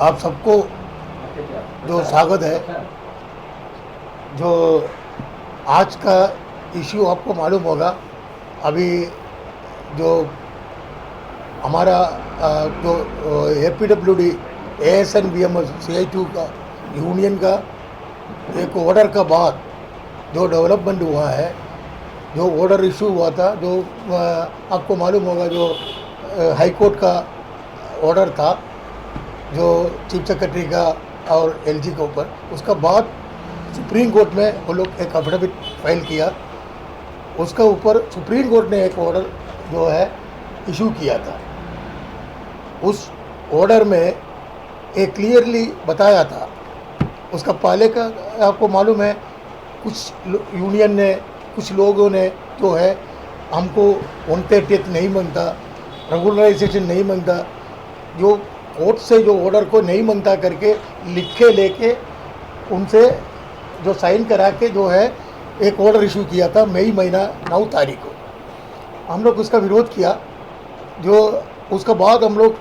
आप सबको जो स्वागत है। जो आज का इश्यू आपको मालूम होगा, अभी जो हमारा जो APWD ASNBMS CI2 का यूनियन का एक ऑर्डर का बाद जो डेवलपमेंट हुआ है, जो ऑर्डर इशू हुआ था, जो आपको मालूम होगा, जो हाई कोर्ट का ऑर्डर था, जो चीफ सेक्रेटरी का और LG के ऊपर, उसका बाद सुप्रीम कोर्ट में वो लोग एक एफिडेविट फाइल किया। उसका ऊपर सुप्रीम कोर्ट ने एक ऑर्डर जो है इशू किया था। उस ऑर्डर में एक क्लियरली बताया था, उसका पहले का आपको मालूम है, कुछ यूनियन ने, कुछ लोगों ने जो है हमको 130th नहीं मांगता, रेगुलराइजेशन नहीं मांगता, जो कोर्ट से जो ऑर्डर को नहीं मांगता करके लिख के लेके उनसे जो साइन करा के जो है एक ऑर्डर इशू किया था मई महीना 9 तारीख को। हम लोग उसका विरोध किया। जो उसका बाद हम लोग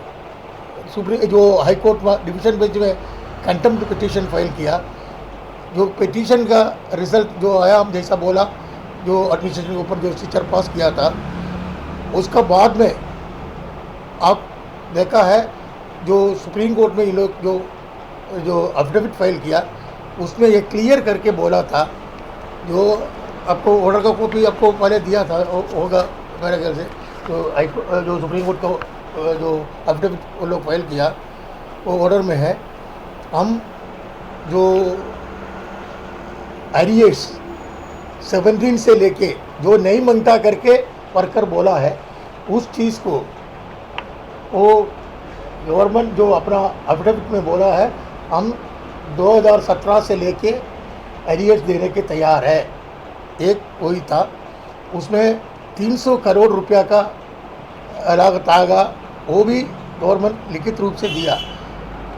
जो हाई कोर्ट डिवीज़न बेंच में कंटेम्प्ट पिटीशन फाइल किया। जो पिटीशन का रिजल्ट जो आया, हम जैसा बोला, जो एडमिनिस्ट्रेशन के ऊपर जो स्ट्रक्चर पास किया था, उसका बाद में आप देखा है जो सुप्रीम कोर्ट में ये लोग जो एफिडेविट फाइल किया, उसमें ये क्लियर करके बोला था, जो आपको ऑर्डर का कॉपी आपको पहले दिया था होगा मेरे ख्याल से, जो सुप्रीम कोर्ट का जो एफिडेविट वो लोग फाइल किया, वो ऑर्डर में है, हम जो एरियर्स 17 से लेके जो नहीं मांगता करके वर्कर बोला है, उस चीज़ को वो गवर्नमेंट जो अपना एफिडेविट में बोला है, हम 2017 से लेके एरियर्स देने के तैयार है। एक वही था, उसमें 300 करोड़ रुपया का लागत आएगा, वो भी गवर्नमेंट लिखित रूप से दिया।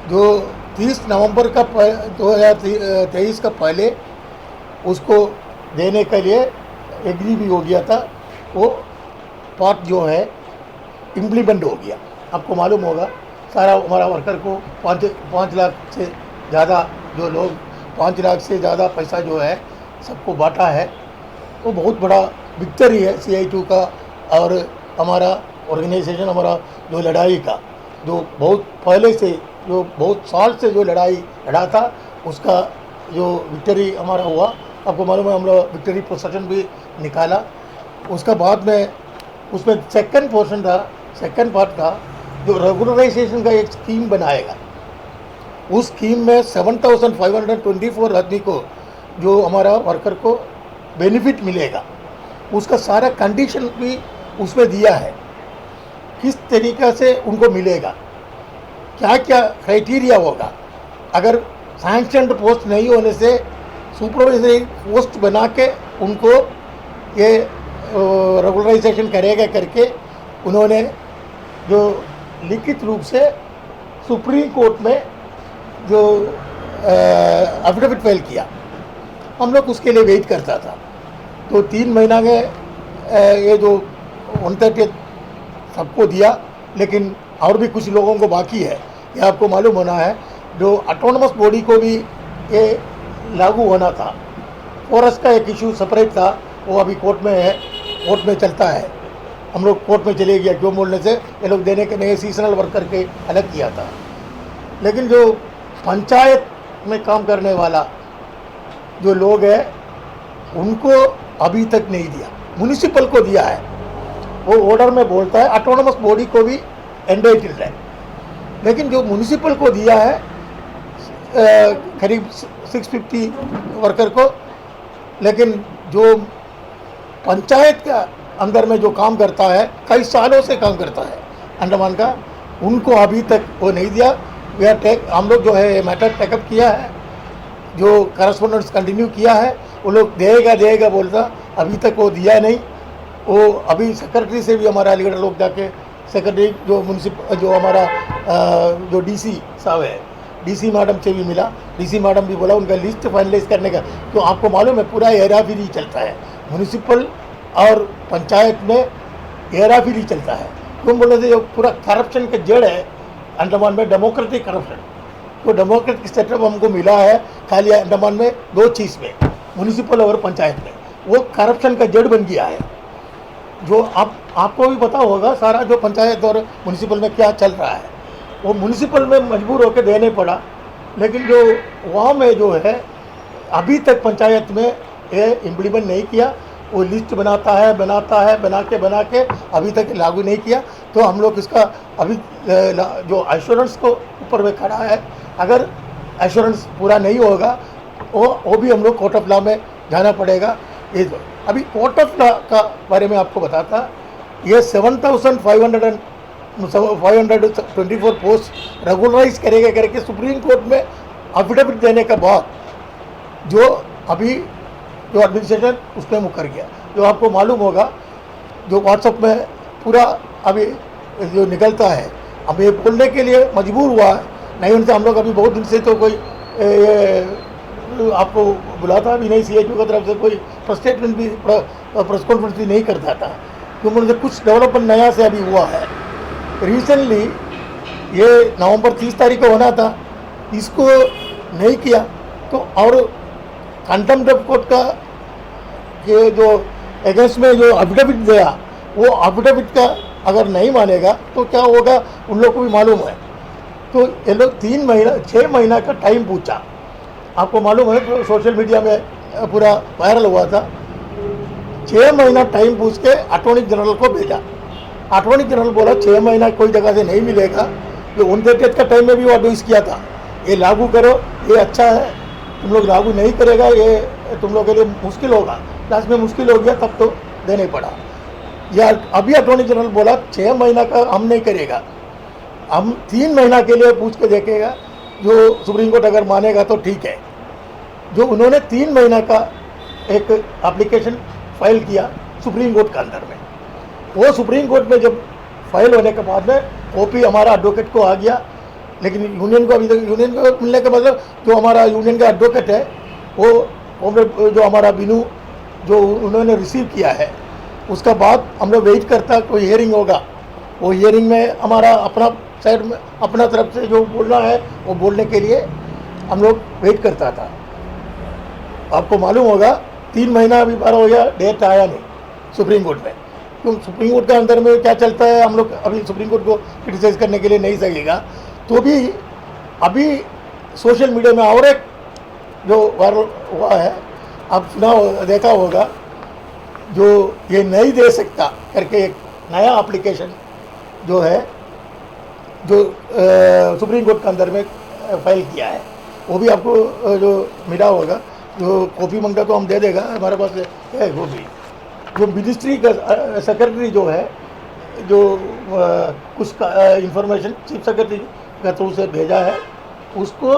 जो 30 नवंबर का 2023 का पहले उसको देने के लिए एग्री भी हो गया था। वो पार्ट जो है इम्प्लीमेंट हो गया। आपको मालूम होगा, सारा हमारा वर्कर को 5 लाख से ज़्यादा, जो लोग 5 लाख से ज़्यादा पैसा जो है सबको बांटा है। वो बहुत बड़ा विक्टरी है CI2 का और हमारा ऑर्गेनाइजेशन, हमारा जो लड़ाई का, जो बहुत पहले से, जो बहुत साल से जो लड़ाई लड़ा था, उसका जो विक्टरी हमारा हुआ। आपको मालूम है, हम लोग विक्टरी प्रोसेशन भी निकाला। उसका बाद में उसमें सेकंड पोर्शन था, सेकंड पार्ट था, जो रेगुलराइजेशन का एक स्कीम बनाएगा। उस स्कीम में 7,524 आदमी को, जो हमारा वर्कर को बेनिफिट मिलेगा, उसका सारा कंडीशन भी उसमें दिया है, किस तरीक़ा से उनको मिलेगा, क्या क्या क्राइटेरिया होगा। अगर सैंक्शनड पोस्ट नहीं होने से सुपरवाइजरी पोस्ट बना के उनको ये रेगुलराइजेशन करेगा करके उन्होंने जो लिखित रूप से सुप्रीम कोर्ट में जो एफिडेविट फाइल किया। हम लोग उसके लिए वेट करता था। तो 3 महीना में ये जो 130 सबको दिया, लेकिन और भी कुछ लोगों को बाकी है। ये आपको मालूम होना है, जो ऑटोनमस बॉडी को भी ये लागू होना था। फॉरेस्ट का एक इशू सेपरेट था, वो अभी कोर्ट में है, कोर्ट में चलता है। हम लोग कोर्ट में चले गया, क्यों बोलने से ये लोग देने के नए सीजनल वर्कर के अलग किया था। लेकिन जो पंचायत में काम करने वाला जो लोग हैं, उनको अभी तक नहीं दिया, म्यूनिसिपल को दिया है। वो ऑर्डर में बोलता है ऑटोनमस बॉडी को भी एंटाइटल्ड है, लेकिन जो म्यूनिसिपल को दिया है करीब 650 वर्कर को, लेकिन जो पंचायत का अंदर में जो काम करता है, कई सालों से काम करता है अंडमान का, उनको अभी तक वो नहीं दिया। हम लोग जो है मैटर टेकअप किया है, जो करस्पॉन्डेंस कंटिन्यू किया है, वो लोग देगा बोलता, अभी तक वो दिया नहीं। वो अभी सेक्रेटरी से भी हमारा अलीगढ़ लोग जाके, सेक्रेटरी जो हमारा जो DC साहब है, DC मैडम से भी मिला। DC मैडम भी बोला उनका लिस्ट फाइनलाइज करने का। तो आपको मालूम है, पूरा हेराफेरी चलता है म्यूनिसिपल और पंचायत में, हेराफेरी चलता है। क्यों बोलने से जो पूरा करप्शन का जड़ है अंडमान में, डेमोक्रेटिक करप्शन, जो डेमोक्रेटिक सेटअप हमको मिला है खाली अंडमान में दो चीज़ में, म्यूनिसिपल और पंचायत में, वो करप्शन का जड़ बन गया है। जो आपको भी पता होगा सारा जो पंचायत और म्यूनिसिपल में क्या चल रहा है, वो म्यूनिसिपल में मजबूर होकर देने पड़ा, लेकिन जो वहाँ में जो है अभी तक पंचायत में ये इम्प्लीमेंट नहीं किया। वो लिस्ट बना के अभी तक लागू नहीं किया। तो हम लोग इसका अभी जो एश्योरेंस को ऊपर में खड़ा है, अगर एश्योरेंस पूरा नहीं होगा वो भी हम लोग कोर्ट ऑफ लॉ में जाना पड़ेगा। ये अभी कोर्ट ऑफ लॉ का बारे में आपको बताता, ये 7,524 पोस्ट रेगुलराइज करेगा करके सुप्रीम कोर्ट में एफिडेविट देने के बाद जो अभी जो एडमिनिस्ट्रेशन उसमें मुकर गया। जो आपको मालूम होगा जो व्हाट्सएप में पूरा अभी जो निकलता है, अब ये बोलने के लिए मजबूर हुआ है, नहीं उनसे हम लोग अभी बहुत दिन से तो कोई आपको बुलाता भी नहीं, CHO की तरफ से कोई स्टेटमेंट भी प्रेस कॉन्फ्रेंस भी नहीं करता था, क्योंकि उनसे कुछ डेवलपमेंट नया से अभी हुआ है। रिसेंटली ये नवंबर 30 तारीख को होना था, इसको नहीं किया तो और कंटेम्प्ट ऑफ कोर्ट का ये जो अगेंस्ट में जो एफिडेविट दिया, वो एफिडेविट का अगर नहीं मानेगा तो क्या होगा उन लोग को भी मालूम है। तो ये लोग 6 महीना का टाइम पूछा। आपको मालूम है तो सोशल मीडिया में पूरा वायरल हुआ था। 6 महीना टाइम पूछ के अटॉर्नी जनरल को भेजा। अटॉर्नी जनरल बोला 6 महीना कोई जगह से नहीं मिलेगा। जो उनके डेट का टाइम में भी वो एडवाइस किया था, ये लागू करो, ये अच्छा है, तुम लोग लागू नहीं करेगा ये तुम लोग के लिए मुश्किल होगा। लास्ट में मुश्किल हो गया तब तो देने पड़ा। या अभी अटॉर्नी जनरल बोला 6 महीना का हम नहीं करेगा, हम 3 महीना के लिए पूछ के देखेगा, जो सुप्रीम कोर्ट अगर मानेगा तो ठीक है। जो उन्होंने 3 महीना का एक एप्लीकेशन फाइल किया सुप्रीम कोर्ट के अंदर में, वो सुप्रीम कोर्ट में जब फाइल होने के बाद में कॉपी हमारा एडवोकेट को आ गया, लेकिन यूनियन को अभी तक यूनियन को मिलने का मतलब जो हमारा यूनियन का एडवोकेट है वो जो हमारा बिनू जो उन्होंने रिसीव किया है, उसका बाद हम लोग वेट करता कोई हियरिंग होगा। वो हियरिंग में हमारा अपना साइड में अपना तरफ से जो बोलना है वो बोलने के लिए हम लोग वेट करता था। आपको मालूम होगा 3 महीना अभी पार हो गया, डेट आया नहीं सुप्रीम कोर्ट में। तो सुप्रीम कोर्ट के अंदर में क्या चलता है हम लोग अभी सुप्रीम कोर्ट को क्रिटिसाइज करने के लिए नहीं सकेगा। तो भी अभी सोशल मीडिया में और एक जो वायरल हुआ है, आप देखा होगा, जो ये नहीं दे सकता करके एक नया एप्लीकेशन जो है जो सुप्रीम कोर्ट के अंदर में फाइल किया है, वो भी आपको जो मिला होगा। जो कॉपी मांगता तो हम दे देगा, हमारे पास है वो भी। जो मिनिस्ट्री का सेक्रेटरी जो है, जो कुछ इंफॉर्मेशन चीफ सेक्रेटरी के थ्रू से भेजा है, उसको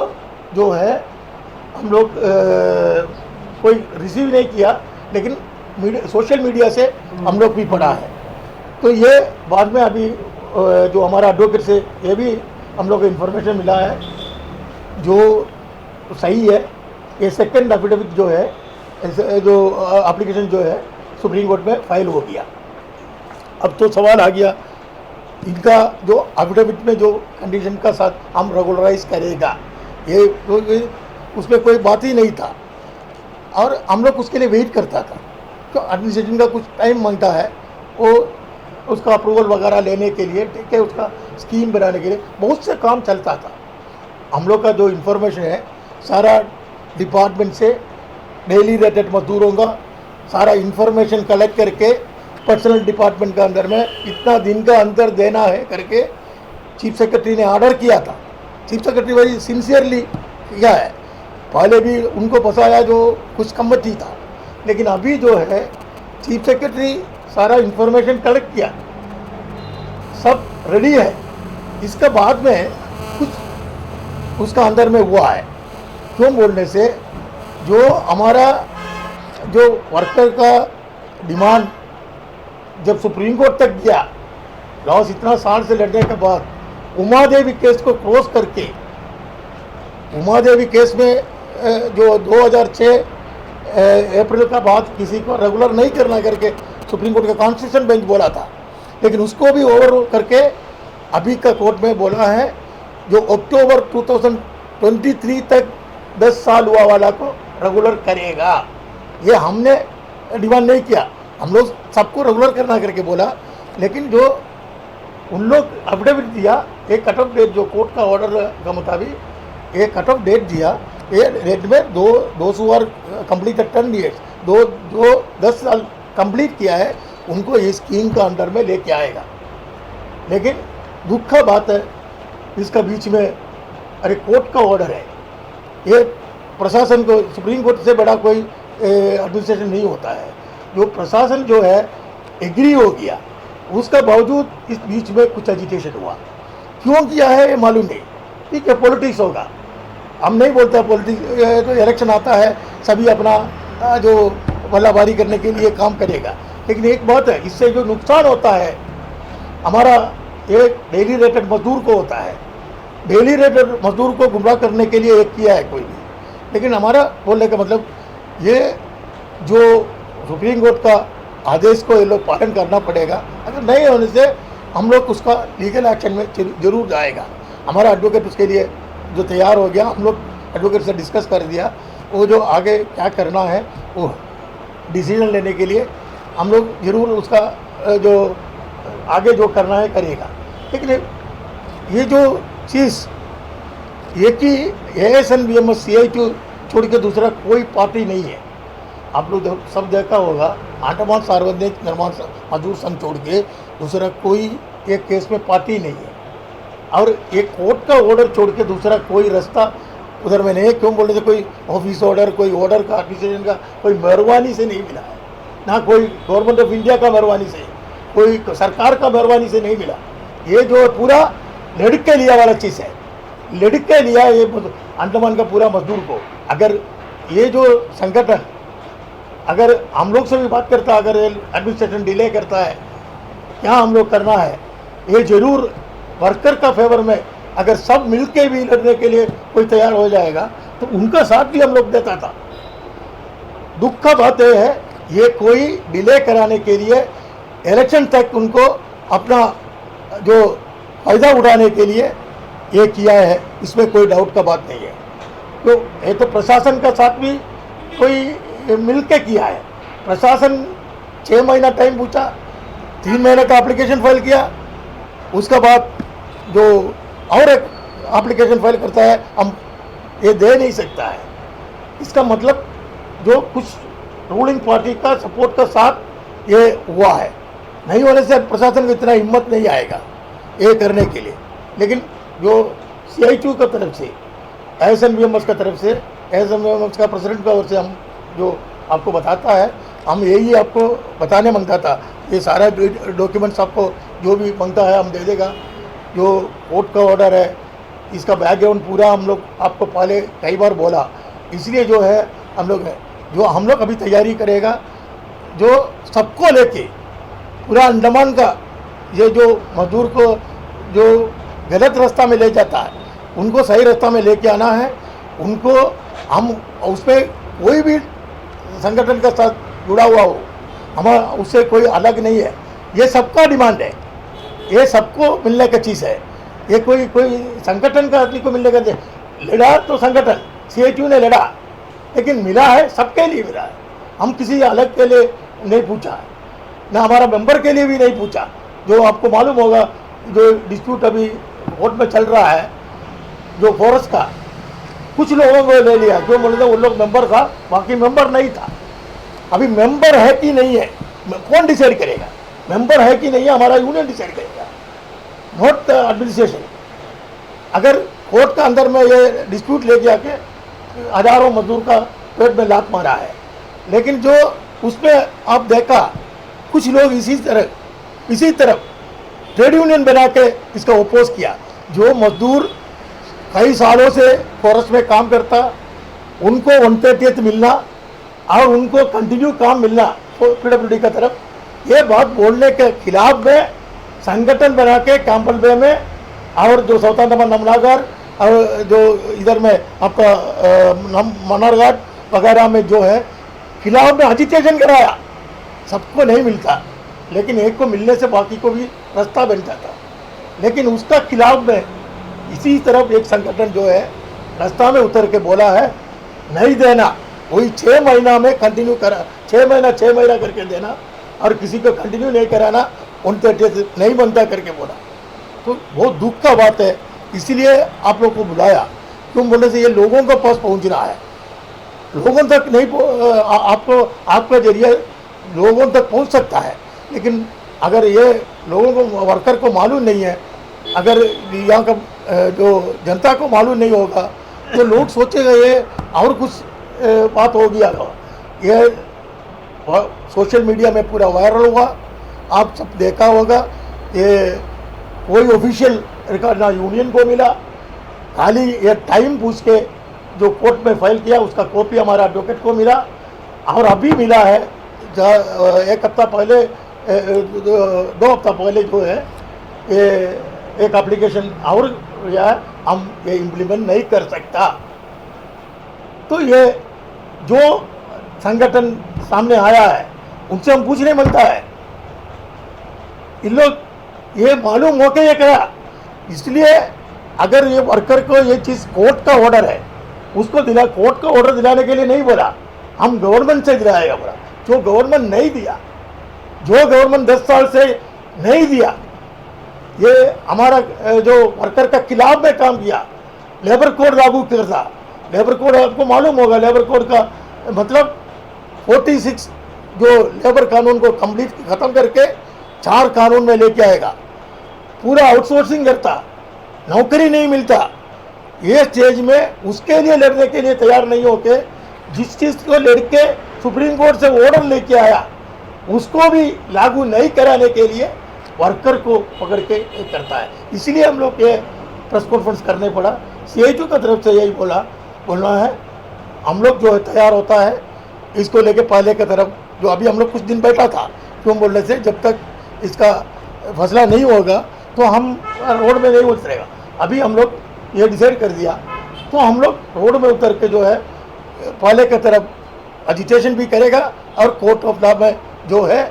जो है हम लोग कोई रिसीव नहीं किया, लेकिन सोशल मीडिया से हम लोग भी पढ़ा है। तो ये बाद में अभी जो हमारा एडवोकेट से ये भी हम लोग को इन्फॉर्मेशन मिला है जो सही है। ये सेकंड एफिडेविट जो है, जो एप्लीकेशन जो है सुप्रीम कोर्ट में फाइल हो गया। अब तो सवाल आ गया इनका जो एफिडेविट में जो कंडीशन का साथ हम रेगुलराइज करेगा, ये उसमें कोई बात ही नहीं था और हम लोग उसके लिए वेट करता था। तो एडमिनिस्ट्रेशन का कुछ टाइम मांगता है, वो उसका अप्रूवल वगैरह लेने के लिए, ठीक है, उसका स्कीम बनाने के लिए बहुत से काम चलता था। हम लोग का जो इन्फॉर्मेशन है सारा डिपार्टमेंट से डेली रेटेड मजदूरों का सारा इन्फॉर्मेशन कलेक्ट करके पर्सनल डिपार्टमेंट के अंदर में इतना दिन का अंदर देना है करके चीफ सेक्रेटरी ने ऑर्डर किया था। चीफ सेक्रेटरी भाई सिंसियरली किया है, पहले भी उनको फंसाया जो कुछ कमिटी था, लेकिन अभी जो है चीफ सेक्रेटरी सारा इन्फॉर्मेशन कलेक्ट किया, सब रेडी है। इसके बाद में कुछ उसका अंदर में हुआ है, क्यों बोलने से जो हमारा जो वर्कर का डिमांड जब सुप्रीम कोर्ट तक गया, लॉस इतना साल से लड़ने के बाद उमा देवी केस को क्रॉस करके, उमा देवी केस में जो 2006 अप्रैल का बाद किसी को रेगुलर नहीं करना करके सुप्रीम कोर्ट का कॉन्स्टिट्यूशन बेंच बोला था, लेकिन उसको भी ओवर करके अभी का कोर्ट में बोला है जो अक्टूबर 23 तक 10 साल हुआ वाला को रेगुलर करेगा। ये हमने डिमांड नहीं किया, हम लोग सबको रेगुलर करना करके बोला, लेकिन जो उन लोग अफिडेविट दिया, एक कट ऑफ डेट जो कोर्ट का ऑर्डर का मुताबिक एक कट ऑफ डेट दिया, ये डेट में those who are complete 10 years, जो 10 साल कंप्लीट किया है उनको इस स्कीम का अंडर में लेके आएगा। लेकिन दुख का बात है, इसका बीच में अरे कोर्ट का ऑर्डर है, ये प्रशासन को, सुप्रीम कोर्ट से बड़ा कोई एडमिनिस्ट्रेशन नहीं होता है। जो प्रशासन जो है एग्री हो गया, उसका बावजूद इस बीच में कुछ एजिटेशन हुआ, क्यों किया है ये मालूम नहीं। ठीक है, पॉलिटिक्स होगा, हम नहीं बोलते पॉलिटिक्स, तो इलेक्शन आता है सभी अपना जो बल्लाबारी करने के लिए काम करेगा। लेकिन एक बात है, इससे जो नुकसान होता है हमारा एक डेली रेटेड मजदूर को होता है। डेली रेटेड मजदूर को गुमराह करने के लिए एक किया है कोई भी, लेकिन हमारा बोलने का मतलब ये जो सुप्रीम कोर्ट का आदेश को ये लोग पालन करना पड़ेगा। अगर नहीं होने से हम लोग उसका लीगल एक्शन में जरूर जाएगा। हमारा एडवोकेट उसके लिए जो तैयार हो गया, हम लोग एडवोकेट से डिस्कस कर दिया, वो जो आगे क्या करना है वो डिसीजन लेने के लिए हम लोग जरूर उसका जो आगे जो करना है करेगा। लेकिन ये जो चीज़ एक ही ASNBMS CITU छोड़ के दूसरा कोई पार्टी नहीं है। आप लोग सब देखा होगा, अंडमान सार्वजनिक निर्माण मजदूर संघ छोड़ के दूसरा कोई एक केस में पार्टी नहीं है, और एक कोर्ट का ऑर्डर छोड़ के दूसरा कोई रास्ता उधर में नहीं है। क्यों बोलने से कोई ऑफिस ऑर्डर, कोई ऑर्डर का एडमिनिस्ट्रेशन का कोई मेहरबानी से नहीं मिला है, ना कोई गवर्नमेंट ऑफ इंडिया का मेहरबानी से, कोई सरकार का मेहरबानी से नहीं मिला। ये जो पूरा लड़के लिया वाला चीज़ है, लड़के लिया ये अंडमान का पूरा मजदूर को। अगर ये जो संगठन अगर हम लोग से भी बात करता है, अगर एडमिनिस्ट्रेशन डिले करता है, क्या हम लोग करना है, ये जरूर वर्कर का फेवर में अगर सब मिलके भी लड़ने के लिए कोई तैयार हो जाएगा तो उनका साथ भी हम लोग देता था। दुख का बात यह है, ये कोई डिले कराने के लिए इलेक्शन तक उनको अपना जो फ़ायदा उठाने के लिए ये किया है, इसमें कोई डाउट का बात नहीं है। तो ये तो प्रशासन का साथ भी कोई मिल के किया है। प्रशासन 6 महीना टाइम पूछा, 3 महीने का एप्लीकेशन फाइल किया, उसका बाद जो और एक एप्लीकेशन फाइल करता है, हम ये दे नहीं सकता है। इसका मतलब जो कुछ रूलिंग पार्टी का सपोर्ट का साथ ये हुआ है, नहीं होने से प्रशासन को इतना हिम्मत नहीं आएगा ये करने के लिए। लेकिन जो CITU का तरफ से, ASNBMS का तरफ से, ASNBMS का प्रेसिडेंट का ओर से हम जो आपको बताता है, हम यही आपको बताने मांगता था। ये सारा डॉक्यूमेंट्स आपको जो भी मांगता है हम दे देगा। जो कोर्ट का ऑर्डर है, इसका बैकग्राउंड पूरा हम लोग आपको पहले कई बार बोला, इसलिए जो है हम लोग अभी तैयारी करेगा, जो सबको लेके पूरा अंडमान का ये जो मजदूर को जो गलत रास्ता में ले जाता है उनको सही रास्ता में लेके आना है। उनको हम उस पर कोई भी संगठन का साथ जुड़ा हुआ हो, हमारा उससे कोई अलग नहीं है। ये सबका डिमांड है, ये सबको मिलने का चीज़ है। ये कोई संगठन का आदमी को मिलने का लड़ा तो संगठन CITU ने लड़ा, लेकिन मिला है सबके लिए मिला है। हम किसी अलग के लिए नहीं पूछा है, ना हमारा मेंबर के लिए भी नहीं पूछा। जो आपको मालूम होगा, जो डिस्प्यूट अभी कोर्ट में चल रहा है, जो फॉरेस्ट का, कुछ लोगों को ले लिया, जो बोले थे उन लोग मेंबर था, बाकी मेंबर नहीं था। अभी मेंबर है कि नहीं है कौन डिसाइड करेगा? मेंबर है कि नहीं है हमारा यूनियन डिसाइड करेगा, नॉट एडमिनिस्ट्रेशन। अगर कोर्ट का अंदर में ये डिस्प्यूट लेके आके हजारों मजदूर का पेट में लात मारा है, लेकिन जो उसमें आप देखा कुछ लोग इसी तरफ ट्रेड यूनियन बना के इसका ओपोज किया। जो मजदूर कई सालों से फॉरेस्ट में काम करता, उनको 1/30 मिलना और उनको कंटिन्यू काम मिलना PWD का तरफ, ये बात बोलने के खिलाफ में संगठन बना के कैंपल बे में और जो साउथ अंडमान नमनागर और जो इधर में आपका मनारघाट वगैरह में जो है खिलाफ में एजिटेशन कराया। सबको नहीं मिलता, लेकिन एक को मिलने से बाकी को भी रास्ता बन जाता। लेकिन उसका खिलाफ में इसी तरफ एक संगठन जो है रास्ता में उतर के बोला है नहीं देना, वही 6 महीना में कंटिन्यू करा, 6 महीना करके देना और किसी को कंटिन्यू नहीं कराना, उन तरीके नहीं बनता करके बोला। तो बहुत दुख का बात है, इसीलिए आप लोग को बुलाया। क्यों बोलने से ये लोगों के पास पहुंचना है, लोगों तक नहीं आपको आपका जरिए लोगों तक पहुंच सकता है, लेकिन अगर ये लोगों को वर्कर को मालूम नहीं है, अगर यहाँ का जो जनता को मालूम नहीं होगा तो लोग सोचेगा ये और कुछ बात हो गया। ये सोशल मीडिया में पूरा वायरल हुआ, आप सब देखा होगा। ये कोई ऑफिशियल रिकॉर्ड ना यूनियन को मिला, खाली ये टाइम पूछ के जो कोर्ट में फाइल किया उसका कॉपी हमारा एडवोकेट को मिला, और अभी मिला है 1 हफ्ता पहले 2 हफ्ता पहले जो है ये एक एप्लीकेशन और हम ये इम्प्लीमेंट नहीं कर सकता। तो ये जो संगठन सामने आया है उनसे हम पूछने मिलता है, इन लोग ये मालूम हो के ये करा, इसलिए अगर ये वर्कर को ये चीज़ कोर्ट का ऑर्डर है उसको दिला, कोर्ट का ऑर्डर दिलाने के लिए नहीं बोला, हम गवर्नमेंट से दिलाएगा बोला। जो गवर्नमेंट नहीं दिया, जो गवर्नमेंट 10 साल से नहीं दिया, ये हमारा जो वर्कर का खिलाफ में काम किया, लेबर कोड लागू करता। लेबर कोड आपको मालूम होगा, लेबर कोड का मतलब 46 जो लेबर कानून को कंप्लीट खत्म करके 4 कानून में लेके आएगा, पूरा आउटसोर्सिंग करता, नौकरी नहीं मिलता। ये स्टेज में उसके लिए लड़ने के लिए तैयार नहीं होके जिस चीज़ को लड़के सुप्रीम कोर्ट से ऑर्डर लेके आया उसको भी लागू नहीं कराने के लिए वर्कर को पकड़ के करता है। इसलिए हम लोग ये प्रेस कॉन्फ्रेंस करने पड़ा। CITU की तरफ से यही बोलना है, हम लोग जो है तैयार होता है इसको लेके पहले की तरफ जो अभी हम लोग कुछ दिन बैठा था, क्यों बोलने से जब तक इसका फैसला नहीं होगा तो हम रोड में नहीं उतरेगा। अभी हम लोग ये डिसाइड कर दिया तो हम लोग रोड में उतर के जो है पहले की तरफ एजिटेशन भी करेगा, और कोर्ट ऑफ लॉ में जो है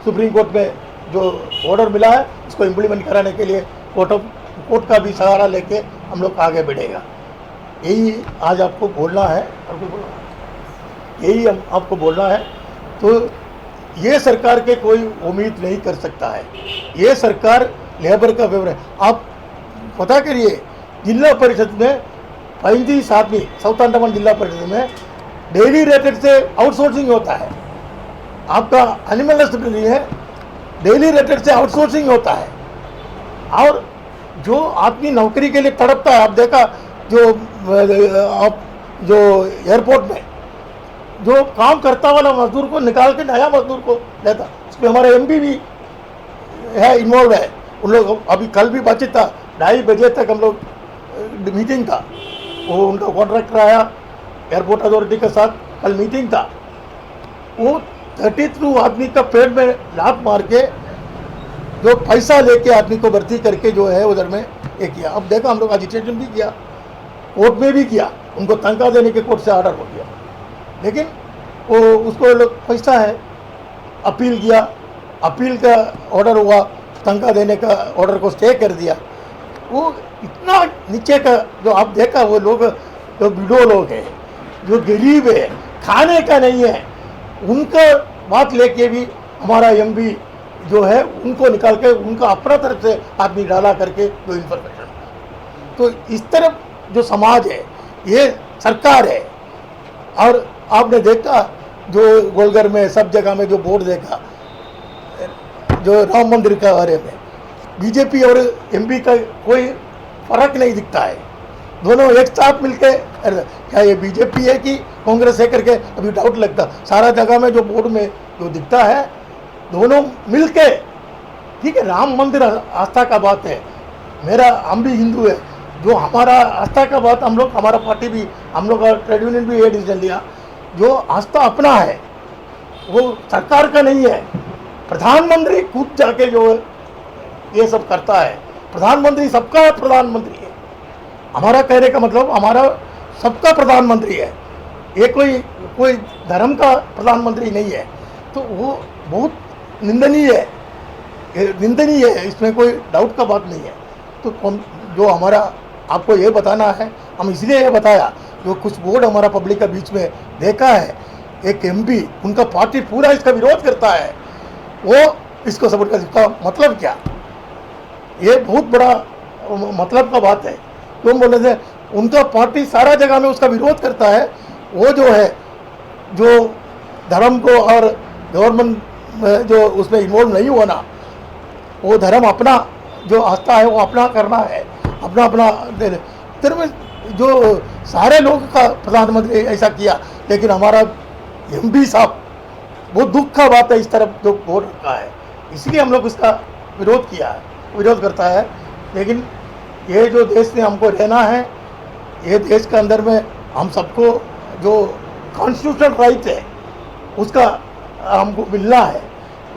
सुप्रीम कोर्ट में जो ऑर्डर मिला है उसको इम्प्लीमेंट कराने के लिए कोर्ट का भी सहारा लेके हम लोग आगे बढ़ेगा। यही आज आपको बोलना है, और कुछ बोलना, यही हम आपको बोलना है। तो ये सरकार के कोई उम्मीद नहीं कर सकता है, ये सरकार लेबर का फेवर है। आप पता करिए, जिला परिषद में 35 आदमी साउथ अंडमान जिला परिषद में डेली रेटेड से आउटसोर्सिंग होता है। आपका एनिमल हस्बेंड्री है, डेली रेटेड से आउटसोर्सिंग होता है। और जो आदमी नौकरी के लिए तड़पता है, आप देखा जो एयरपोर्ट में जो काम करता वाला मजदूर को निकाल के नया मजदूर को लेता, उसमें हमारा MP भी है, इन्वॉल्व है। उन लोग अभी कल भी बातचीत था, 2:30 बजे तक हम लोग मीटिंग था, वो उनका कॉन्ट्रैक्टर आया एयरपोर्ट अथॉरिटी के साथ, कल मीटिंग था। वो 32 आदमी का पेड़ में लात मार के जो पैसा लेके आदमी को भर्ती करके जो है उधर में ये किया। अब देखो हम लोग एजिटेशन भी किया, कोर्ट में भी किया, उनको तनख्वाह देने के कोर्ट से ऑर्डर हो गया, लेकिन वो उसको लोग पैसा है, अपील किया, अपील का ऑर्डर हुआ, तनख्वाह देने का ऑर्डर को स्टे कर दिया। वो इतना नीचे का जो आप देखा, वो लोग जो विडो लोग हैं, जो गरीब है, खाने का नहीं है, उनका बात लेके भी हमारा MP जो है उनको निकाल के उनका अपना तरफ से आदमी डाला करके जो इंफॉर्मेशन। तो इस तरफ जो समाज है, ये सरकार है। और आपने देखा जो गोलघर में सब जगह में जो बोर्ड देखा जो राम मंदिर के बारे में, BJP और MP का कोई फर्क नहीं दिखता है, दोनों एक साथ मिलके क्या ये BJP है कि कांग्रेस है करके अभी डाउट लगता। सारा जगह में जो बोर्ड में जो दिखता है दोनों मिलके, ठीक है। राम मंदिर आस्था का बात है, हम भी हिंदू है, जो हमारा आस्था का बात हम लोग, हमारा पार्टी भी, हम लोग का ट्रेड यूनियन भी ये डिसीजन लिया, जो आस्था अपना है वो सरकार का नहीं है। प्रधानमंत्री खुद जाके जो ये सब करता है, प्रधानमंत्री सबका प्रधानमंत्री है। हमारा कहने का मतलब हमारा सबका प्रधानमंत्री है, ये कोई धर्म का प्रधानमंत्री नहीं है। तो वो बहुत निंदनीय है, इसमें कोई डाउट का बात नहीं है। तो जो हमारा आपको ये बताना है, हम इसलिए ये बताया, जो कुछ बोर्ड हमारा पब्लिक का बीच में देखा है, एक एमपी उनका पार्टी पूरा इसका विरोध करता है, वो इसको सपोर्ट कर, इसका मतलब क्या? ये बहुत बड़ा मतलब का बात है। क्यों बोलने से उनका पार्टी सारा जगह में उसका विरोध करता है। वो जो है, जो धर्म को और गवर्नमेंट जो उसमें इन्वॉल्व नहीं होना, वो धर्म अपना जो आस्था है वो अपना करना है, अपना अपना फिर में जो सारे लोग का प्रधानमंत्री ऐसा किया, लेकिन हमारा एमपी साहब, बहुत दुख का बात है इस तरफ जो बोल रखा है, इसलिए हम लोग इसका विरोध किया है, विरोध करता है। लेकिन ये जो देश ने हमको रहना है, ये देश के अंदर में हम सबको जो कॉन्स्टिट्यूशनल राइट है उसका हमको मिलना है,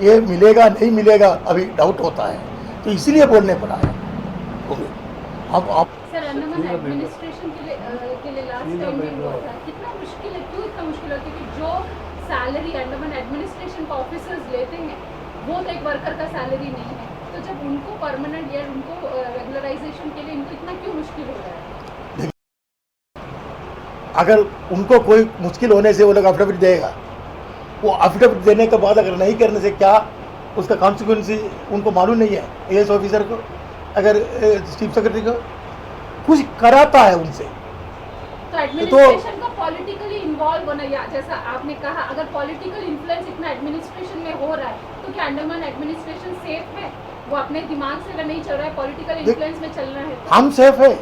ये मिलेगा नहीं मिलेगा अभी डाउट होता है, तो इसीलिए बोलने पड़ा है। अब सर, अंडमान एडमिनिस्ट्रेशन के लिए लास्ट टाइम भी हुआ था, कितना मुश्किल है, क्यों इतना मुश्किल है? क्योंकि जो सैलरी अंडमान एडमिनिस्ट्रेशन का ऑफिसर्स लेते हैं वो तो एक वर्कर का सैलरी नहीं है, तो जब उनको परमानेंट या उनको रेगुलराइजेशन के लिए इनको इतना क्यों मुश्किल हो रहा है? अगर उनको कोई मुश्किल होने से वो लोग एफिडेविट देगा, वो एफिडेविट देने के बाद अगर नहीं करने से क्या उसका कॉन्सिक्वेंसी उनको मालूम नहीं है। एएस ऑफिसर को, अगर चीफ सेक्रेटरी को कुछ कराता है उनसे, तो एडमिनिस्ट्रेशन का पॉलिटिकली इन्वॉल्व होना, या जैसा आपने कहा, अगर पॉलिटिकल इन्फ्लुएंस इतना एडमिनिस्ट्रेशन में हो रहा है, तो क्या अंडमान एडमिनिस्ट्रेशन सेफ है? वो अपने दिमाग से अगर नहीं चल रहा है, पॉलिटिकल इन्फ्लुएंस में चल रहा है, तो हम सेफ है।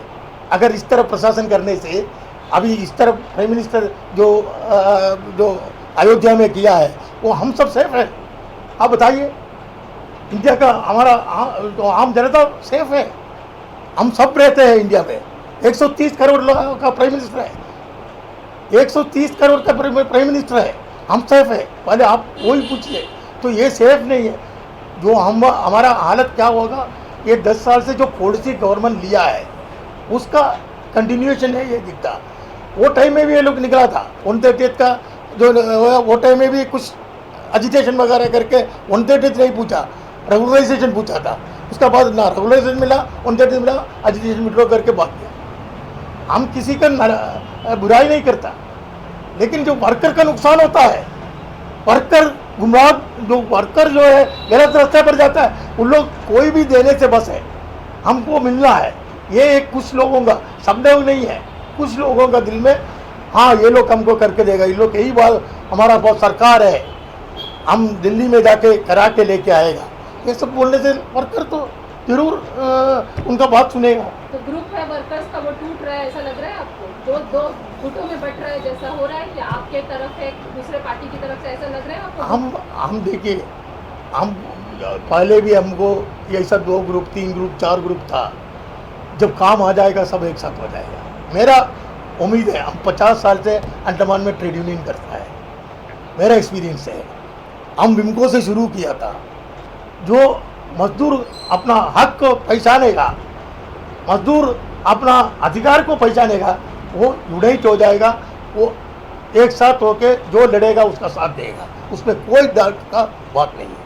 अगर इस तरफ प्रशासन करने से, अभी इस तरफ प्राइम मिनिस्टर जो अयोध्या में किया है, वो हम सब सेफ है। आप बताइए, इंडिया का हमारा आम जनता सेफ है? हम सब रहते हैं इंडिया में, 130 करोड़ लोगों का प्राइम मिनिस्टर है, 130 करोड़ का प्राइम मिनिस्टर है, हम सेफ है? पहले आप वही पूछिए। तो ये सेफ नहीं है। जो हमारा हालत क्या होगा, ये 10 साल से जो पॉलिसी गवर्नमेंट लिया है उसका कंटिन्यूएशन है, ये दिखता। वो टाइम में भी ये लोग निकला था 130 का, जो वो टाइम में भी कुछ एजिटेशन वगैरह करके 130 नहीं पूछा, रेगुलराइजेशन पूछा था। उसका बाद ना रेगुलराइजेशन मिला, 130 मिला, एजिटेशन विड्रॉ करके भाग गया। हम किसी का बुराई नहीं करता, लेकिन जो वर्कर का नुकसान होता है, वर्कर गुमराह, जो वर्कर जो है गलत रास्ते पर जाता है, उन लोग कोई भी देने से बस है, हमको मिलना है। ये एक कुछ लोगों का, सब लोग नहीं है, कुछ लोगों का दिल में, हाँ ये लोग हमको करके देगा, ये लोग यही बात, हमारा बहुत सरकार है, हम दिल्ली में जाके करा के लेके आएगा, ये सब बोलने से वर्कर तो जरूर उनका बात सुनेगा। तो ग्रुप है वर्कर्स का, वो टूट रहा है, ऐसा लग रहा है आपको? दो गुटों में बट रहा है जैसा हो रहा है, कि आपके तरफ है, दूसरे पार्टी की तरफ से, ऐसा लग रहा है आपको? हम देखिए, हम पहले भी हमको ऐसा 2 ग्रुप, 3 ग्रुप, 4 ग्रुप था। जब काम आ जाएगा सब एक साथ हो जाएगा। मेरा उम्मीद है, हम 50 साल से अंडमान में ट्रेड यूनियन करता है, मेरा एक्सपीरियंस है। हम विमको से शुरू किया था। जो मजदूर अपना हक को पहचानेगा, मजदूर अपना अधिकार को पहचानेगा, वो यूनाइट हो जाएगा, वो एक साथ होके जो लड़ेगा उसका साथ देगा, उसमें कोई डर का बात नहीं है।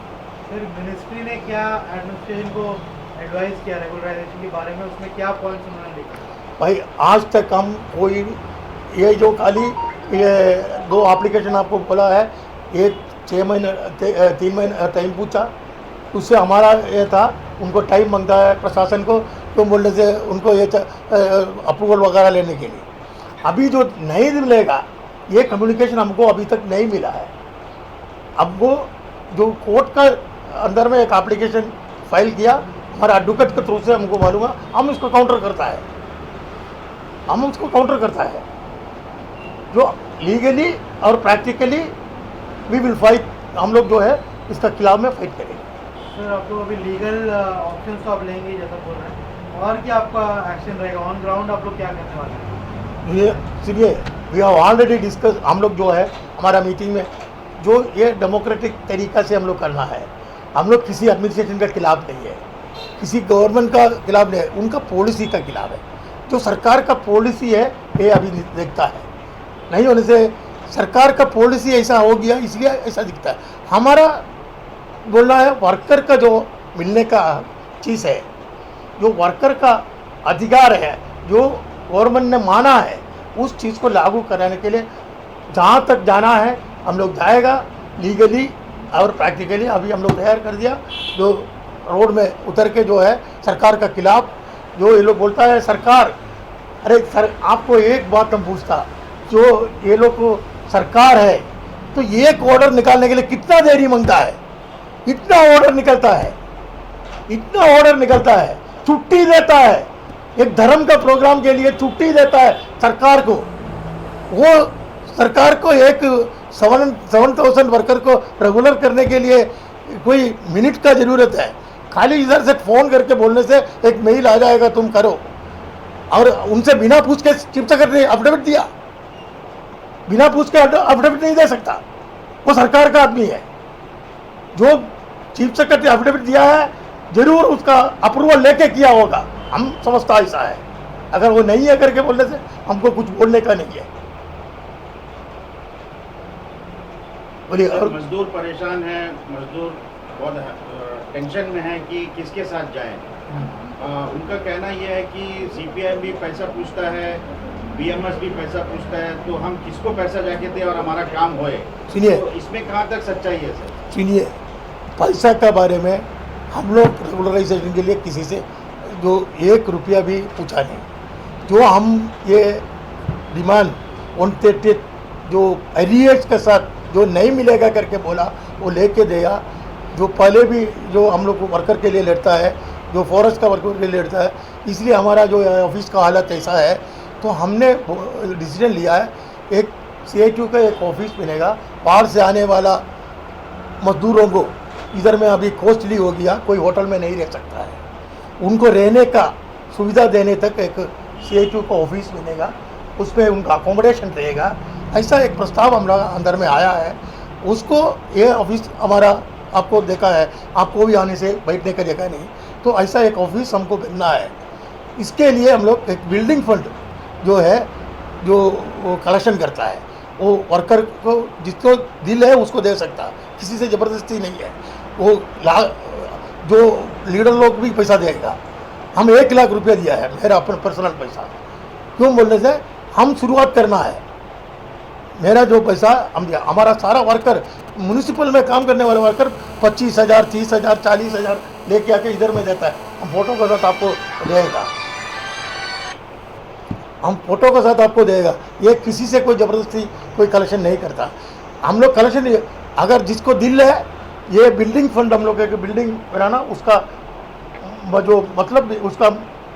फिर मिनिस्ट्री ने क्या एडमिनिस्ट्रेशन को एडवाइस किया रेगुलराइजेशन के बारे में, उसमें क्या पॉइंट्स उन्होंने लिखा? भाई आज तक हम कोई, ये जो खाली ये 2 एप्लीकेशन आपको बोला है, एक 6 महीने 3 महीने टाइम पूछा, उससे हमारा ये था, उनको टाइम मांगता है प्रशासन को, तो बोलने से उनको ये अप्रूवल वगैरह लेने के लिए। अभी जो नहीं मिलेगा, ये कम्युनिकेशन हमको अभी तक नहीं मिला है। अब वो जो कोर्ट का अंदर में एक एप्लीकेशन फाइल किया, हमारा एडवोकेट के थ्रू से हमको मालूम है, हम उसको काउंटर करता है, हम उसको काउंटर करता है। जो लीगली और प्रैक्टिकली वी विल फाइट, हम लोग जो है इसका खिलाफ में फाइट करेंगे। सर, आप लोग अभी लीगल ऑप्शन तो आप लेंगे जैसा बोल रहे हैं, और क्या आपका एक्शन रहेगा ऑन ग्राउंड? आप लोग क्या करने वाले हैं? ये सुनिए, वी हैव ऑलरेडी डिस्कस, हम लोग जो है हमारा मीटिंग में, जो ये डेमोक्रेटिक तरीका से हम लोग करना है। हम लोग किसी एडमिनिस्ट्रेशन के खिलाफ नहीं है, किसी गवर्नमेंट का खिलाफ नहीं है, उनका पॉलिसी का खिलाफ है। जो सरकार का पॉलिसी है ये अभी देखता है, नहीं होने से सरकार का पॉलिसी ऐसा हो गया, इसलिए ऐसा दिखता है। हमारा बोलना है वर्कर का जो मिलने का चीज़ है, जो वर्कर का अधिकार है, जो गवर्नमेंट ने माना है उस चीज़ को लागू कराने के लिए जहाँ तक जाना है हम लोग जाएगा लीगली और प्रैक्टिकली। अभी हम लोग तैयार कर दिया, जो रोड में उतर के जो है सरकार का खिलाफ जो ये लोग बोलता है सरकार, अरे सर आपको एक बात हम पूछता, जो ये लोग को सरकार है तो एक ऑर्डर निकालने के लिए कितना देरी मांगता है, इतना ऑर्डर निकलता है, इतना ऑर्डर निकलता है, छुट्टी देता है, एक धर्म का प्रोग्राम के लिए छुट्टी देता है सरकार को। वो सरकार को एक 7,000 वर्कर को रेगुलर करने के लिए कोई मिनट का ज़रूरत है, खाली इधर से फ़ोन करके बोलने से एक मेल आ जाएगा तुम करो। और उनसे बिना पूछ के चीफ सेक्रेटरी ने अफिडेविट दिया, बिना पूछ के अफिडेविट नहीं दे सकता, वो सरकार का आदमी है। जो चीफ सेक्रेटरी अफिडेविट दिया है जरूर उसका अप्रूवल लेके किया होगा, हम समझता ऐसा है। अगर वो नहीं है करके बोलने से हमको कुछ बोलने का नहीं है। बोलिए। और मजदूर परेशान है, मजदूर बहुत टेंशन में है कि किसके साथ जाएं। उनका कहना यह है कि सीपीएम भी पैसा पूछता है, बीएमएस भी पैसा पूछता है, तो हम किसको पैसा जाके दें और हमारा काम होए। सुनिए, तो इसमें कहाँ तक सच्चाई है सर? सुनिए, पैसा का बारे में हम लोग रेगुलराइजेशन के लिए किसी से जो 1 रुपया भी पूछा नहीं। जो हम ये डिमांड 130 जो एरियर्स के साथ जो नहीं मिलेगा करके बोला वो लेके दिया। जो पहले भी जो हम लोग को वर्कर के लिए लड़ता है, जो फॉरेस्ट का वर्कर के लिए लड़ता है, इसलिए हमारा जो ऑफिस का हालत ऐसा है। तो हमने डिसीजन लिया है एक CHU का एक ऑफिस बनेगा, बाहर से आने वाला मजदूरों को इधर में अभी कॉस्टली हो गया, कोई होटल में नहीं रह सकता है, उनको रहने का सुविधा देने तक एक CHU का ऑफिस बनेगा, उसमें उनका अकोमोडेशन रहेगा। ऐसा एक प्रस्ताव हम लोग अंदर में आया है। उसको ये ऑफिस हमारा आपको देखा है, आपको भी आने से बैठने का जगह नहीं, तो ऐसा एक ऑफिस हमको बनना है। इसके लिए हम लोग एक बिल्डिंग फंड जो है जो वो कलेक्शन करता है, वो वर्कर को जिसको दिल है उसको दे सकता, किसी से ज़बरदस्ती नहीं है। वो जो लीडर लोग भी पैसा देगा। हम 1 लाख रुपया दिया है, मेरा अपना पर्सनल पैसा। क्यों बोलने से हम शुरुआत करना है, मेरा जो पैसा हम दिया। हमारा सारा वर्कर म्यूनिसिपल में काम करने वाला वर्कर 25,000 30,000 40,000 लेके आके इधर में देता है। हम फोटो के साथ आपको देगा, हम फोटो के साथ आपको देगा। ये किसी से कोई ज़बरदस्ती कोई कलेक्शन नहीं करता। हम लोग कलेक्शन अगर जिसको दिल है, ये बिल्डिंग फंड हम लोग एक बिल्डिंग बनाना, उसका जो मतलब उसका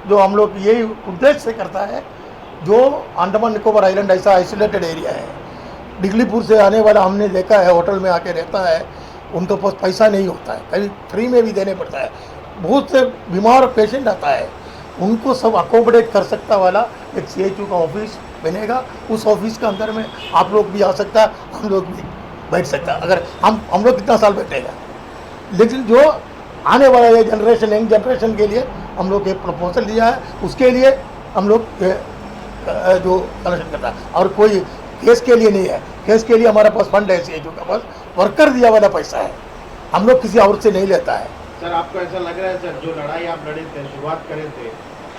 जो हम लोग यही उद्देश्य से करता है। जो अंडमान निकोबार आइलैंड ऐसा आइसोलेटेड एरिया है, डिगलीपुर से आने वाला हमने देखा है, होटल में आके रहता है, उनके पास पैसा नहीं होता है, कभी फ्री में भी देने पड़ता है। बहुत से बीमार पेशेंट आता है, उनको सब अकोमोडेट कर सकता वाला एक CHU का ऑफिस बनेगा। उस ऑफिस के अंदर में आप लोग भी आ सकता है, हम लोग भी बैठ सकता है। अगर हम लोग कितना साल बैठेगा, लेकिन जो आने वाला ये जनरेशन, यंग जनरेशन के लिए हम लोग एक प्रपोजल दिया है, उसके लिए हम लोग जो कलेक्शन करता है। और कोई केस के लिए नहीं है, केस के लिए हमारे पास फंड है CHU का पास, वर्कर दिया वाला पैसा है, हम लोग किसी और से नहीं लेता है। सर आपको ऐसा लग रहा है सर, जो लड़ाई आप लड़े थे, शुरुआत करे थे,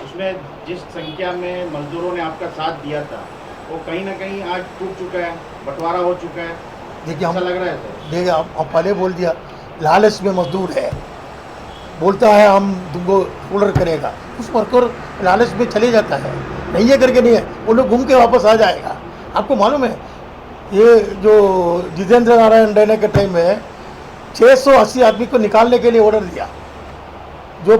उसमें जिस संख्या में मजदूरों ने आपका साथ दिया था, वो कहीं ना कहीं आज टूट चुका है, बंटवारा हो चुका है? देखिए, ऐसा लग रहा है सर? देखिए, हम पहले बोल दिया, लालच में मजदूर है, बोलता है हम तुमको ऑर्डर करेगा, उस वर्कर लालच में चले जाता है, नहीं है करके नहीं है, वो लोग घूम के वापस आ जाएगा। आपको मालूम है, ये जो जितेंद्र नारायण रहने के टाइम में 680 आदमी को निकालने के लिए ऑर्डर दिया। जो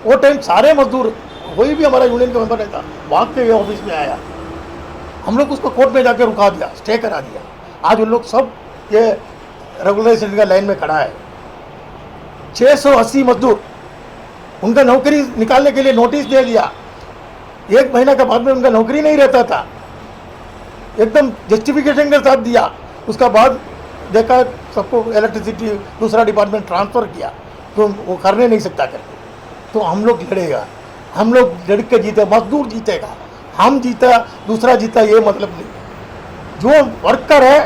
वो टाइम सारे मजदूर, कोई भी हमारा यूनियन का मेंबर नहीं था, भाग के ये ऑफिस में आया, हम लोग उसको कोर्ट में जाके रुका दिया, स्टे करा दिया। आज उन लोग सब ये रेगुलराइजेशन का लाइन में खड़ा है। 680 मजदूर, उनका नौकरी निकालने के लिए नोटिस दे दिया, 1 महीना के बाद में उनका नौकरी नहीं रहता था, एकदम जस्टिफिकेशन के साथ दिया। उसका बाद देखा सबको इलेक्ट्रिसिटी दूसरा डिपार्टमेंट ट्रांसफ़र किया, तो वो करने नहीं सकता करके। तो हम लोग लड़ेगा, हम लोग लड़ के जीते, मजदूर जीतेगा, हम जीता दूसरा जीता ये मतलब नहीं। जो वर्कर है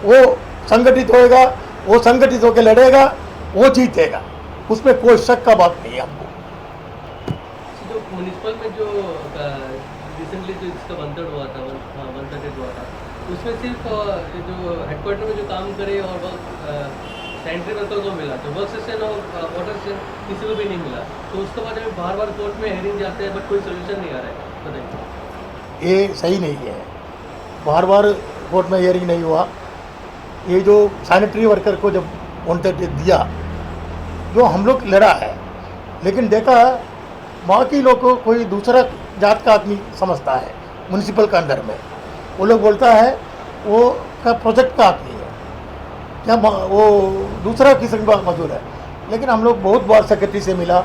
वो संगठित होएगा, वो संगठित होकर लड़ेगा, वो जीतेगा, उसमें कोई शक का बात नहीं है। हमको जो म्यूनिसिपल में जो जिसका 1/3 हुआ था, 1/3 हुआ था, उसमें सिर्फ जो हेडक्वार्टर में जो काम करे और सैनिटरी वर्कर को मिला, तो वर्क सेशन और वाटर सेशन किसी को भी नहीं मिला। तो उसके बाद में बार बार कोर्ट में हेयरिंग जाते हैं बट कोई सोल्यूशन नहीं आ रहा है। बताइए। ये सही नहीं है, बार बार कोर्ट में हियरिंग नहीं हुआ। ये जो सैनिटरी वर्कर को जब वांटेड दिया, जो हम लोग लड़ा है, लेकिन देखा बाकी लोग को कोई दूसरा जात का आदमी समझता है म्यूनसिपल के अंदर में। वो लोग बोलता है वो का प्रोजेक्ट का आदमी है, क्या वो दूसरा किस्म का मजदूर है। लेकिन हम लोग बहुत बार सेक्रेटरी से मिला,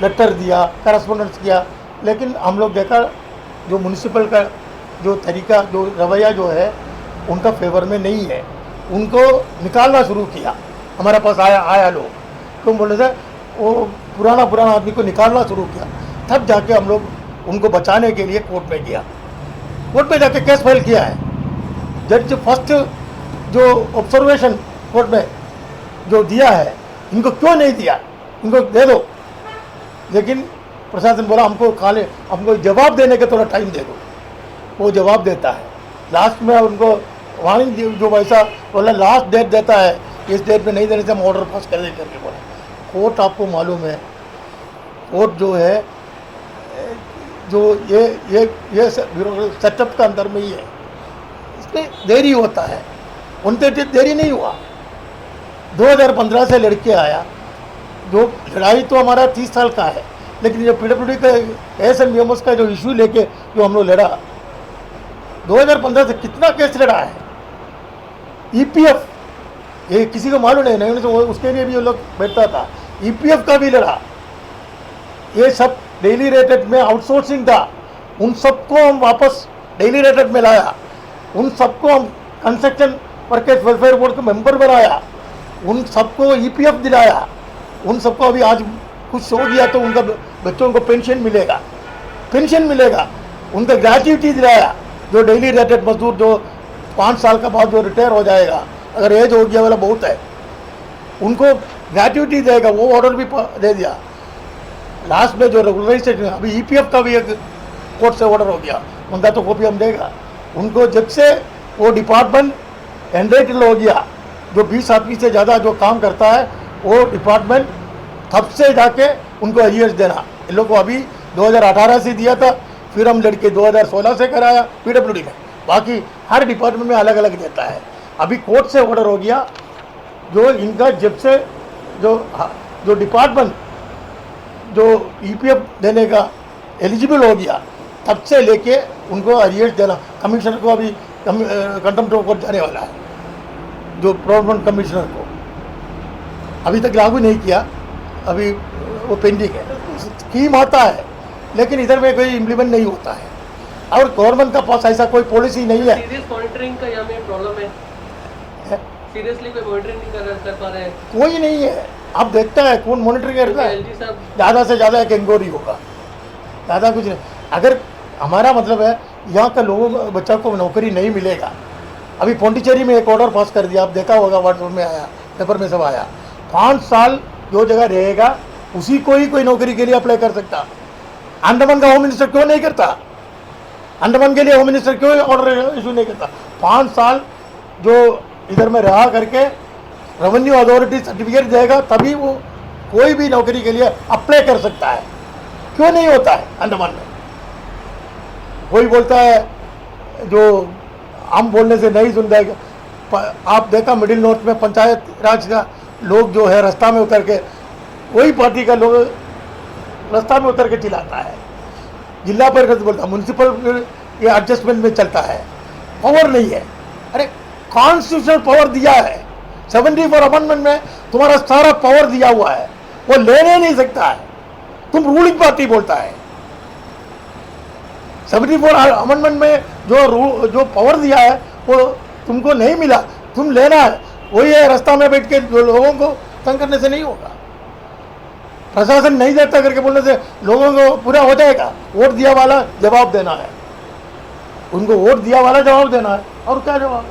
लेटर दिया, करस्पॉन्डेंस किया, लेकिन हम लोग देखा जो म्यूनसिपल का जो तरीका, जो रवैया जो है उनका फेवर में नहीं है। उनको निकालना शुरू किया, हमारे पास आया लोग तो बोले थे वो पुराना आदमी को निकालना शुरू किया। तब जाके हम लोग उनको बचाने के लिए कोर्ट में गया, कोर्ट में जाके केस फाइल किया है। जज फर्स्ट जो ऑब्जर्वेशन कोर्ट में जो दिया है, इनको क्यों नहीं दिया, इनको दे दो। लेकिन प्रशासन बोला हमको जवाब देने का थोड़ा टाइम दे दो। वो जवाब देता है, लास्ट में उनको वार्निंग जो वैसा बोला लास्ट डेट देता है, इस डेट में नहीं देने से हम ऑर्डर पास कर देंगे करके बोला। कोर्ट आपको मालूम है, कोर्ट जो है जो ये सेटअप का अंदर में ही है, इसमें देरी होता है। उनके देरी नहीं हुआ। 2015 से लड़के आया, जो लड़ाई तो हमारा 30 साल का है, लेकिन जो PWD का ASN का जो इशू लेके जो हम लोग लड़ा, 2015 से कितना केस लड़ा है। EPF ये किसी को मालूम नहीं तो उसके लिए भी वो लोग बैठता था। EPF का भी लड़ा। ये सब डेली रेटेड में आउटसोर्सिंग था, उन सबको हम वापस डेली रेटेड में लाया। उन सबको हम कंस्ट्रक्शन वर्कर्स वेलफेयर बोर्ड का मेंबर बनाया, उन सबको EPF दिलाया। उन सबको अभी आज कुछ हो गया तो उनका बच्चों को पेंशन मिलेगा, उनका ग्रेच्युटी दिलाया। जो डेली रेटेड मजदूर जो 5 साल का बाद जो रिटायर हो जाएगा, अगर एज हो गया वाला बहुत है, उनको ग्रेच्युटी देगा, वो ऑर्डर भी दे दिया। लास्ट में जो रेगुलराइजेशन, अभी EPF का भी एक कोर्ट से ऑर्डर हो गया, उनका तो कॉपी हम देगा। उनको जब से वो डिपार्टमेंट एंडेटल हो गया, जो 20 आदमी से ज़्यादा जो काम करता है, वो डिपार्टमेंट तब से जाके उनको अरियर्स देना। इन लोग को अभी 2018 से दिया था, फिर हम लड़के 2016 से कराया PWD में। बाकी हर डिपार्टमेंट में अलग अलग देता है। अभी कोर्ट से ऑर्डर हो गया, जो इनका जब से जो डिपार्टमेंट जो EPF देने का एलिजिबल हो गया, तब से लेके उनको अरियर्स देना। कमिश्नर को अभी कंटेम्प्ट ऑफ कोर्ट जाने वाला है, जो प्रोविडेंट कमिश्नर को अभी तक लागू नहीं किया, अभी वो पेंडिंग है। स्कीम आता है लेकिन इधर में कोई इम्प्लीमेंट नहीं होता है, और गवर्नमेंट का पास ऐसा कोई पॉलिसी नहीं है। सीरियस मॉनिटरिंग का यहाँ में प्रॉब्लम है, सीरियसली कोई मॉनिटरिंग नहीं कर पा रहे हैं। कोई नहीं है। आप देखता है कौन मॉनिटरिंग करता है? LG साहब ज़्यादा से ज़्यादा एक इंक्वायरी होगा, ज़्यादा कुछ नहीं। अगर हमारा मतलब है यहाँ का लोगों को, बच्चों को नौकरी नहीं मिलेगा। अभी पौंडीचेरी में एक ऑर्डर पास कर दिया, आप देखा होगा, व्हाट्सएप में आया, पेपर में सब आया। 5 साल जो जगह रहेगा उसी को ही कोई नौकरी के लिए अप्लाई कर सकता। अंडमान का होम मिनिस्टर क्यों नहीं करता? अंडमान के लिए होम मिनिस्टर क्यों ऑर्डर इशू नहीं करता? 5 साल जो इधर में रहा करके रेवेन्यू अथॉरिटी सर्टिफिकेट देगा, तभी वो कोई भी नौकरी के लिए अप्लाई कर सकता है। क्यों नहीं होता है अंडमान में? कोई बोलता है जो हम बोलने से नहीं सुनता है। आप देखा मिडिल नॉर्थ में पंचायत राज का लोग जो है रास्ता में उतर के, वही पार्टी का लोग रास्ता में उतर के चिल्लाता है। जिला परिषद बोलता, म्यूनसिपल ये एडजस्टमेंट में चलता है, पावर नहीं है। अरे कॉन्स्टिट्यूशनल पावर दिया है, 74 अमेंडमेंट में तुम्हारा सारा पावर दिया हुआ है, वो लेने नहीं सकता है। तुम रूलिंग पार्टी बोलता है। 74 अमेंडमेंट में जो पावर दिया है वो तुमको नहीं मिला, तुम लेना है। वही है, रास्ता में बैठ के लोगों को तंग करने से नहीं होगा। प्रशासन नहीं देता करके बोलने से लोगों को पूरा हो जाएगा। वोट दिया वाला जवाब देना है, उनको वोट दिया वाला जवाब देना है, और क्या जवाब।